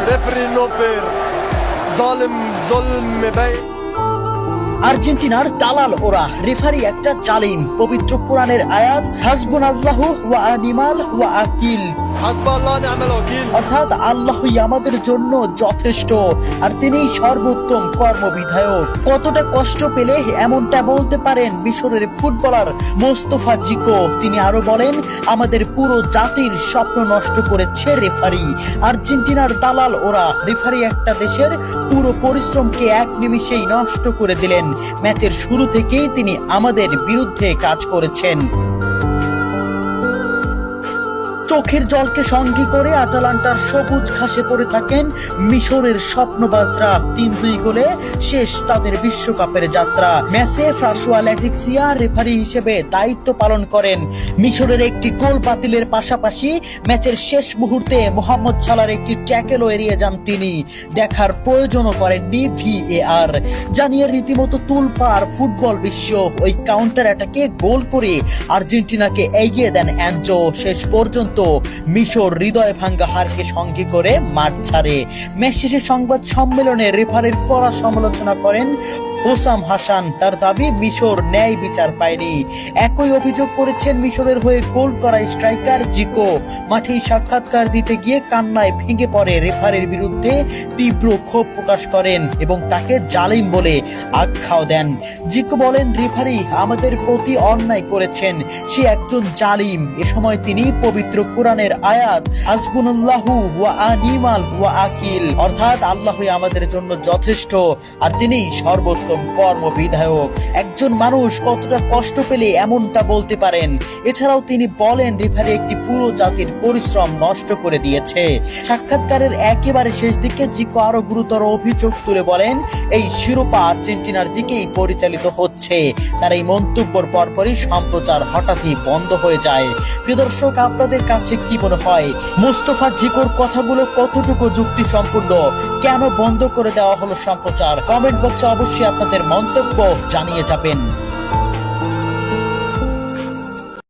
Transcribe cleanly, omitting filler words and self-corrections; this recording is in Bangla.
ريفري نو فير ظالم ظلم مبين আর্জেন্টিনার দালাল ওরা, রেফারি একটা জালিম। পবিত্র কোরআনের আয়াত হাসবুনাল্লাহু ওয়া নিমাল ওয়াকিল, حسب الله ونعم الوكيل, অর্থাৎ আল্লাহই আমাদের জন্য যথেষ্ট আর তিনিই সর্বোত্তম কর্মবিধায়ক। কতটা কষ্ট পেলে এমনটা বলতে পারেন মিশরের ফুটবলার মোস্তফা জিকো। তিনি আরো বলেন, আমাদের পুরো জাতির স্বপ্ন নষ্ট করেছে রেফারি। আর্জেন্টিনার দালাল ওরা, রেফারি একটা দেশের পুরো পরিশ্রমকে এক নিমিষেই নষ্ট করে দিলেন। ম্যাচের শুরু থেকেই তিনি আমাদের বিরুদ্ধে কাজ করেছেন। চোখের জলকে সঙ্গী করে আটালান্টার সবুজ ঘাসে পড়ে থাকেন মিশরের স্বপ্নবাজরা। 3-2 গোলে শেষ তাদের বিশ্বকাপের যাত্রা। ম্যাচে ফ্রাসোয়া ল্যাটিক্সিয়া রেফারি হিসেবে দায়িত্ব পালন করেন। মিশরের একটি গোল বাতিলের পাশাপাশি ম্যাচের শেষ মুহূর্তে মোহাম্মদ সালার একটি ট্যাকেলও এড়িয়ে যান তিনি। দেখার প্রয়োজনও করেননি VAR। জানিয়ে রীতিমতো তুলপাড় ফুটবল বিশ্ব। ওই কাউন্টার অ্যাটাকে গোল করে আর্জেন্টিনাকে এগিয়ে দেন অ্যানজো। শেষ পর্যন্ত মিশর হৃদয় ভাঙ্গা হারকে সঙ্গী করে মাঠ ছাড়ে। ম্যাচ শেষে সংবাদ সম্মেলনে রেফারির কড়া সমালোচনা করেন হোসাম হাসান। তার দাবি মিশর ন্যায় বিচার পায়নি। একই অভিযোগ করেছেন মিশরের হয়ে গোল করা স্ট্রাইকার জিকো। মাঠেই সাক্ষাৎকার দিতে গিয়ে কান্নায় ভেঙে পড়ে রেফারির বিরুদ্ধে তীব্র ক্ষোভ প্রকাশ করেন এবং তাকে জালিম বলে আখ্যাও দেন। জিকো বলেন, রেফারি আমাদের প্রতি অন্যায় করেছেন, সে একজন জালিম। এ সময় তিনি পবিত্র কোরআনের আয়াত হাসবুনাল্লাহু ওয়া নিমাল ওয়াকিল, অর্থাৎ আল্লাহই আমাদের জন্য যথেষ্ট আর তিনিই সর্বোত্তম কর্মবিধায়ক। একজন মানুষ কতটা কষ্ট পেলে এমনটা বলতে পারেন। এছাড়াও তিনি বলেন, রেফারি একটি পুরো জাতির পরিশ্রম নষ্ট করে দিয়েছে। সাক্ষাৎকারের একেবারে শেষ দিকে জিকো আরো গুরুতর অভিযোগ তুলে বলেন, এই শিরোপা আর্জেন্টিনার দিকেই পরিচালিত হচ্ছে। তার এই মন্তব্যের পরপরই সম্প্রচার হঠাৎই বন্ধ হয়ে যায়। প্রিয় দর্শক, আপনাদের কাছে কি মনে হয় মোস্তফা জিকোর কথাগুলো কতটুকু যুক্তিসম্পূর্ণ? কেন বন্ধ করে দেওয়া হলো সম্প্রচার? কমেন্ট বক্সে অবশ্যই আপনাদের মন্তব্য জানিয়ে যাবেন।